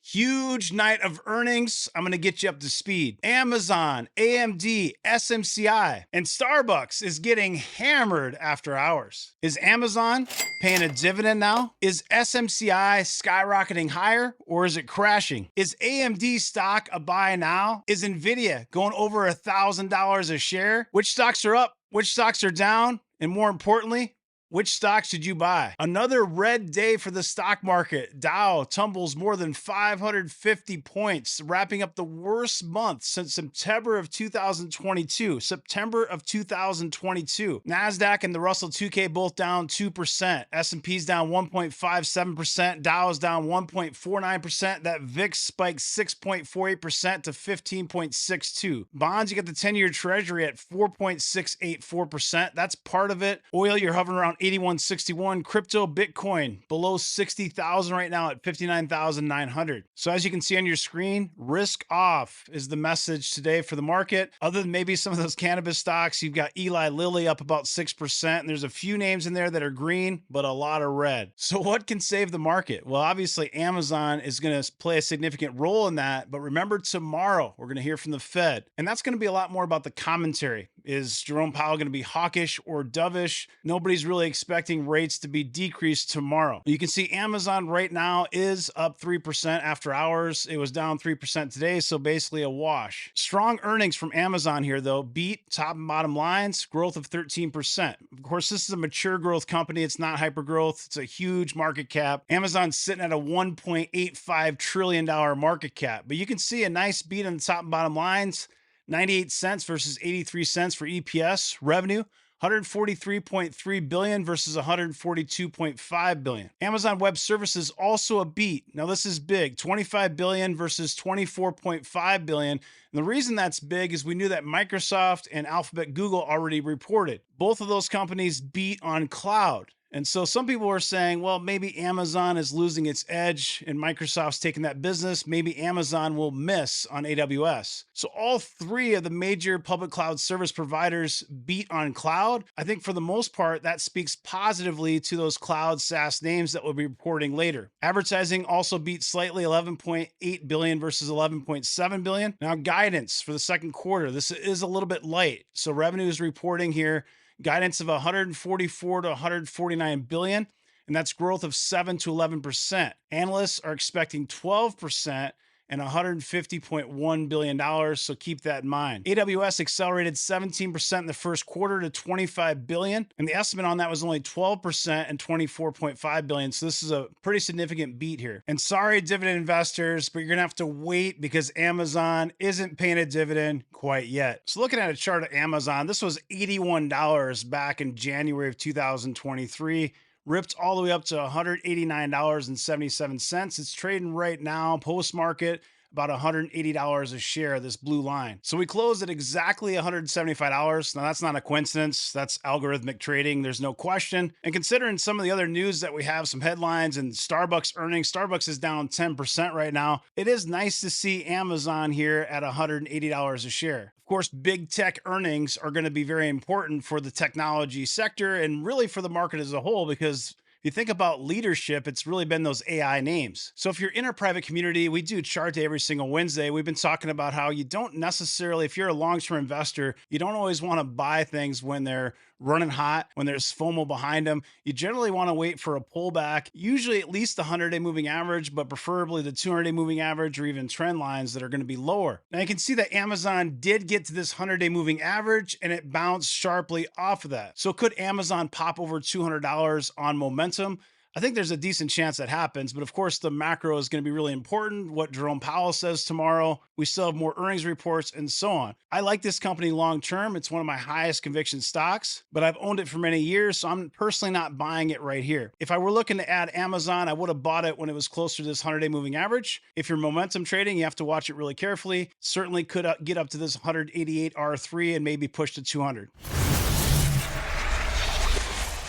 Huge night of earnings. I'm going to get you up to speed. Amazon, AMD, SMCI, and Starbucks is getting hammered after hours. Is Amazon paying a dividend now? Is SMCI skyrocketing higher or is it crashing? Is AMD stock a buy now? Is Nvidia going over $1,000 a share? Which stocks are up? Which stocks are down? And more importantly, which stocks should you buy? Another red day for the stock market. Dow tumbles more than 550 points, wrapping up the worst month since September of 2022. September of 2022. NASDAQ and the Russell 2K both down 2%. S&P's down 1.57%. Dow's down 1.49%. That VIX spiked 6.48% to 15.62. Bonds, you got the 10-year treasury at 4.684%. That's part of it. Oil, you're hovering around 81.61. Crypto, Bitcoin below 60,000 right now at 59,900. So as you can see on your screen, risk off is the message today for the market. Other than maybe some of those cannabis stocks, you've got Eli Lilly up about 6%. And there's a few names in there that are green, but a lot of red. So what can save the market? Well, obviously Amazon is going to play a significant role in that. But remember, tomorrow we're going to hear from the Fed, and that's going to be a lot more about the commentary. Is Jerome Powell going to be hawkish or dovish? Nobody's really expecting rates to be decreased tomorrow. You can see Amazon right now is up 3% after hours. It was down 3% today, so basically a wash. Strong earnings from Amazon here, though. Beat top and bottom lines, growth of 13%. Of course, this is a mature growth company. It's not hyper growth. It's a huge market cap. Amazon's sitting at a $1.85 trillion market cap. But you can see a nice beat on the top and bottom lines. 98 cents versus 83 cents for EPS. Revenue, 143.3 billion versus 142.5 billion. Amazon Web Services also a beat. Now this is big, 25 billion versus 24.5 billion. And the reason that's big is we knew that Microsoft and Alphabet Google already reported. Both of those companies beat on cloud. And so some people are saying, well, maybe Amazon is losing its edge and Microsoft's taking that business. Maybe Amazon will miss on AWS. So all three of the major public cloud service providers beat on cloud. I think for the most part, that speaks positively to those cloud SaaS names that we'll be reporting later. Advertising also beat slightly, 11.8 billion versus 11.7 billion. Now guidance for the second quarter, this is a little bit light. So revenue is reporting here guidance of 144 to 149 billion, and that's growth of 7 to 11%. Analysts are expecting 12% and $150.1 billion, so keep that in mind. AWS accelerated 17% in the first quarter to $25 billion, and the estimate on that was only 12% and $24.5 billion, so this is a pretty significant beat here. And sorry, dividend investors, but you're gonna have to wait because Amazon isn't paying a dividend quite yet. So looking at a chart of Amazon, this was $81 back in January of 2023. Ripped all the way up to $189.77. It's trading right now, post-market, about $180 a share, this blue line. So we closed at exactly $175. Now that's not a coincidence. That's algorithmic trading. There's no question. And considering some of the other news that we have, some headlines and Starbucks earnings, Starbucks is down 10% right now. It is nice to see Amazon here at $180 a share. Of course, big tech earnings are going to be very important for the technology sector and really for the market as a whole, because if you think about leadership, it's really been those AI names. So if you're in our private community, we do chart day every single Wednesday. We've been talking about how you don't necessarily, if you're a long-term investor, you don't always want to buy things when they're running hot, when there's FOMO behind them. You generally want to wait for a pullback, usually at least the 100-day moving average, but preferably the 200-day moving average or even trend lines that are going to be lower. Now you can see that Amazon did get to this 100-day moving average and it bounced sharply off of that. So could Amazon pop over $200 on momentum? I think there's a decent chance that happens, but of course the macro is going to be really important. What Jerome Powell says tomorrow, we still have more earnings reports and so on. I like this company long-term. It's one of my highest conviction stocks, but I've owned it for many years, so I'm personally not buying it right here. If I were looking to add Amazon, I would have bought it when it was closer to this 100-day moving average. If you're momentum trading, you have to watch it really carefully. Certainly could get up to this 188 R3 and maybe push to 200.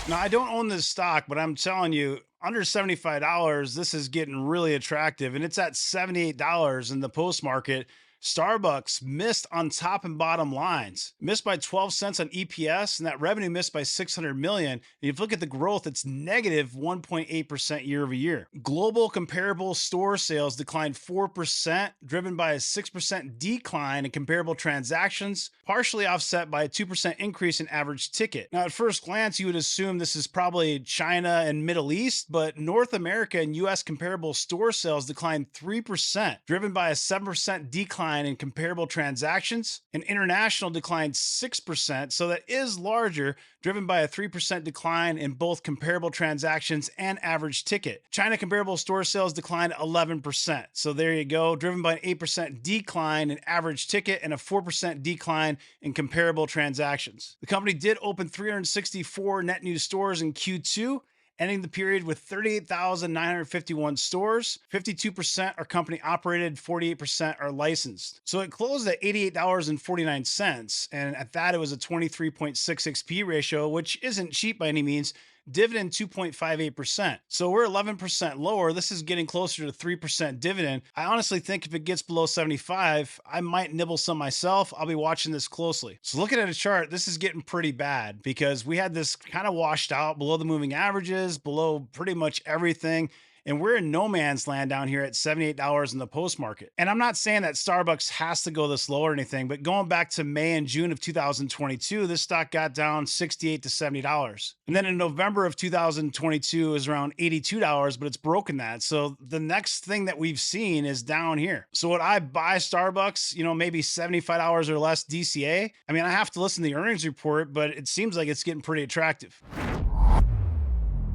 Now, I don't own this stock, but I'm telling you, under $75, this is getting really attractive. And it's at $78 in the post market. Starbucks missed on top and bottom lines, missed by 12 cents on EPS, and that revenue missed by 600 million. And if you look at the growth, it's negative 1.8% year over year. Global comparable store sales declined 4%, driven by a 6% decline in comparable transactions, partially offset by a 2% increase in average ticket. Now, at first glance, you would assume this is probably China and Middle East, but North America and US comparable store sales declined 3%, driven by a 7% decline in comparable transactions, and international declined 6%, so that is larger, driven by a 3% decline in both comparable transactions and average ticket. China comparable store sales declined 11%, so there you go, driven by an 8% decline in average ticket and a 4% decline in comparable transactions. The company did open 364 net new stores in Q2, ending the period with 38,951 stores. 52% are company operated, 48% are licensed. So it closed at $88.49. And at that, it was a 23.66p ratio, which isn't cheap by any means. Dividend 2.58%. So we're 11% lower. This is getting closer to 3% dividend. I honestly think if it gets below 75, I might nibble some myself. I'll be watching this closely. So looking at a chart, this is getting pretty bad because we had this kind of washed out below the moving averages, below pretty much everything. And we're in no man's land down here at $78 in the post market. And I'm not saying that Starbucks has to go this low or anything, but going back to May and June of 2022, this stock got down $68 to $70. And then in November of 2022 is around $82, but it's broken that. So the next thing that we've seen is down here. So would I buy Starbucks, maybe $75 or less DCA? I mean, I have to listen to the earnings report, but it seems like it's getting pretty attractive.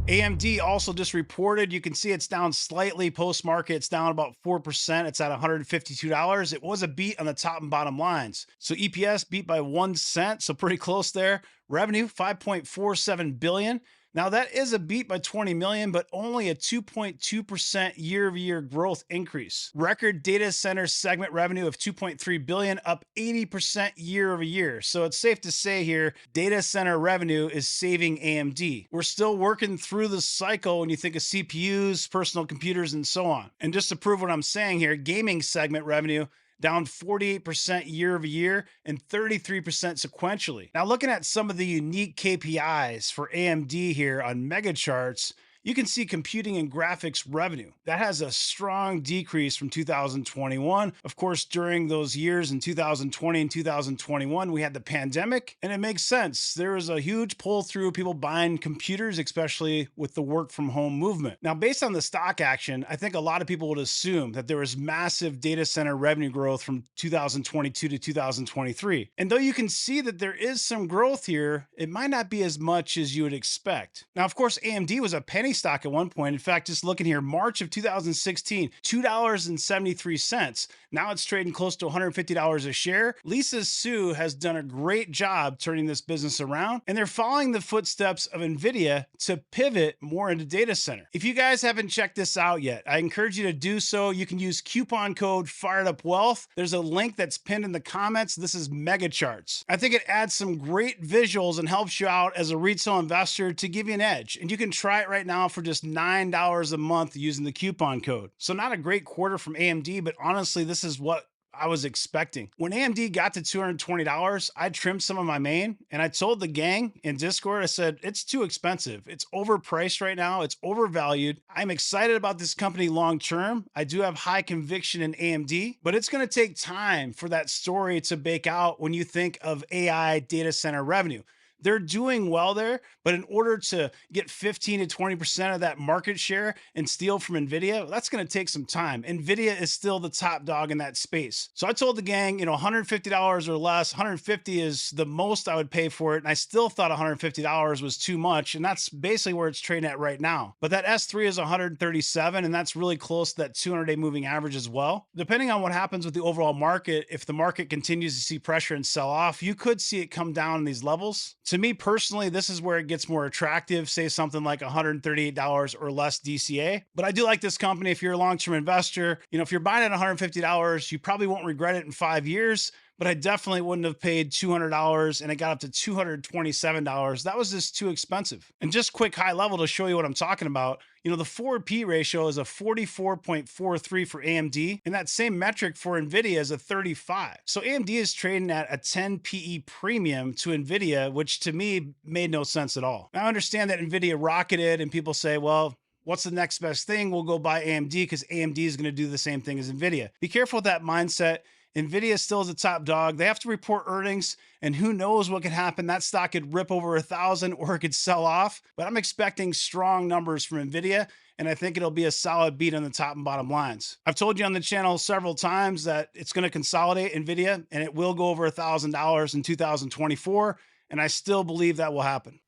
AMD also just reported. You can see it's down slightly post-market. It's down about 4%. It's at $152. It was a beat on the top and bottom lines. So EPS beat by 1 cent, so pretty close there. Revenue, $5.47 billion. Now that is a beat by 20 million, but only a 2.2% year-over-year growth increase. Record data center segment revenue of 2.3 billion, up 80% year-over-year. So it's safe to say here, data center revenue is saving AMD. We're still working through the cycle when you think of CPUs, personal computers, and so on. And just to prove what I'm saying here, gaming segment revenue down 48% year over year and 33% sequentially. Now, looking at some of the unique KPIs for AMD here on mega charts, you can see computing and graphics revenue. That has a strong decrease from 2021. Of course, during those years in 2020 and 2021, we had the pandemic, and it makes sense. There was a huge pull through people buying computers, especially with the work from home movement. Now, based on the stock action, I think a lot of people would assume that there was massive data center revenue growth from 2022 to 2023. And though you can see that there is some growth here, it might not be as much as you would expect. Now, of course, AMD was a penny stock at one point. In fact, just looking here, March of 2016, $2.73. Now it's trading close to $150 a share. Lisa Su has done a great job turning this business around, and they're following the footsteps of NVIDIA to pivot more into data center. If you guys haven't checked this out yet, I encourage you to do so. You can use coupon code FIREDUPWEALTH. There's a link that's pinned in the comments. This is Mega Charts. I think it adds some great visuals and helps you out as a retail investor to give you an edge. And you can try it right now for just $9 a month using the coupon code. So not a great quarter from AMD, but honestly, this is what I was expecting. When AMD got to $220, I trimmed some of my main, and I told the gang in Discord, I said, it's too expensive. It's overpriced right now. It's overvalued. I'm excited about this company long term. I do have high conviction in AMD, but it's going to take time for that story to bake out when you think of AI data center revenue. They're doing well there, but in order to get 15 to 20% of that market share and steal from NVIDIA, that's going to take some time. NVIDIA is still the top dog in that space. So I told the gang, $150 or less, 150 is the most I would pay for it. And I still thought $150 was too much. And that's basically where it's trading at right now. But that S3 is 137, and that's really close to that 200-day moving average as well. Depending on what happens with the overall market, if the market continues to see pressure and sell off, you could see it come down in these levels. To me personally, this is where it gets more attractive, say something like $138 or less DCA. But I do like this company. If you're a long-term investor, if you're buying at $150, you probably won't regret it in 5 years. But but I definitely wouldn't have paid $200 and it got up to $227. That was just too expensive. And just quick high level to show you what I'm talking about. You know, the forward P ratio is a 44.43 for AMD, and that same metric for NVIDIA is a 35. So AMD is trading at a 10 PE premium to NVIDIA, which to me made no sense at all. Now, I understand that NVIDIA rocketed and people say, well, what's the next best thing? We'll go buy AMD because AMD is going to do the same thing as NVIDIA. Be careful with that mindset. NVIDIA still is the top dog. They have to report earnings, and who knows what could happen. That stock could rip over 1,000 or it could sell off. But I'm expecting strong numbers from NVIDIA, and I think it'll be a solid beat on the top and bottom lines. I've told you on the channel several times that it's going to consolidate NVIDIA, and it will go over $1,000 in 2024, and I still believe that will happen.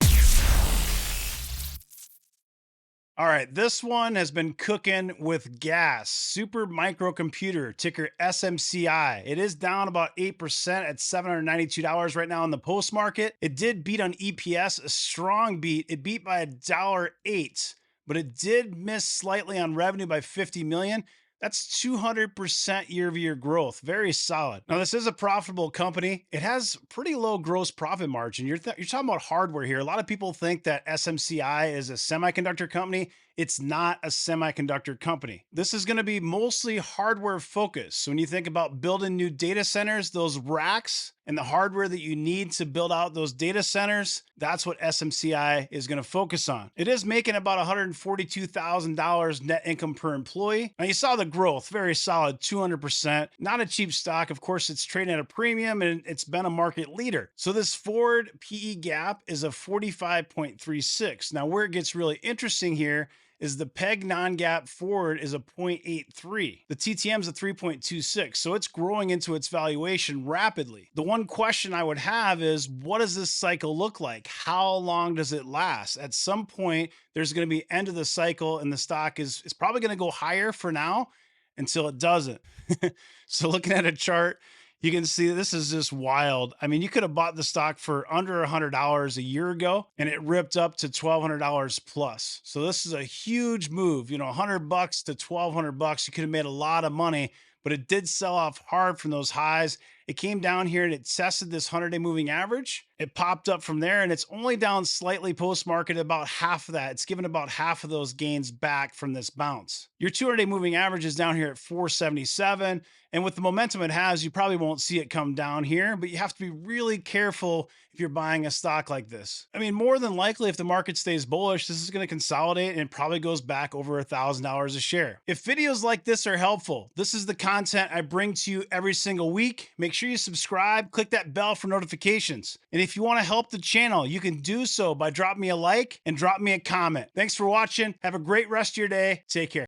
All right, this one has been cooking with gas. Super Microcomputer, ticker SMCI. It is down about 8% at $792 right now in the post market. It did beat on EPS, a strong beat. It beat by $1.08, but it did miss slightly on revenue by $50 million. That's 200% year-over-year growth. Very solid. Now, this is a profitable company. It has pretty low gross profit margin. You're talking about hardware here. A lot of people think that SMCI is a semiconductor company. It's not a semiconductor company. This is going to be mostly hardware focused. So when you think about building new data centers, those racks and the hardware that you need to build out those data centers, that's what SMCI is going to focus on. It is making about $142,000 net income per employee. Now you saw the growth, very solid, 200%. Not a cheap stock. Of course, it's trading at a premium and it's been a market leader. So this forward PE gap is a 45.36. Now where it gets really interesting here is the PEG non-gap forward is a 0.83. The TTM is a 3.26, so it's growing into its valuation rapidly. The one question I would have is, what does this cycle look like? How long does it last? At some point, there's going to be end of the cycle, and the stock is probably going to go higher for now until it doesn't. So looking at a chart, you can see this is just wild. I mean, you could have bought the stock for under $100 a year ago, and it ripped up to $1,200 plus. So this is a huge move. You know, $100 to $1,200. You could have made a lot of money, but it did sell off hard from those highs. It came down here and it tested this 100-day moving average. It popped up from there, and it's only down slightly post-market, about half of that. It's given about half of those gains back from this bounce. Your 200-day moving average is down here at 477. And with the momentum it has, you probably won't see it come down here, but you have to be really careful if you're buying a stock like this. I mean, more than likely, if the market stays bullish, this is going to consolidate and it probably goes back over $1,000 a share. If videos like this are helpful, this is the content I bring to you every single week. Make sure you subscribe, click that bell for notifications. And if you want to help the channel, you can do so by dropping me a like and drop me a comment. Thanks for watching. Have a great rest of your day. Take care.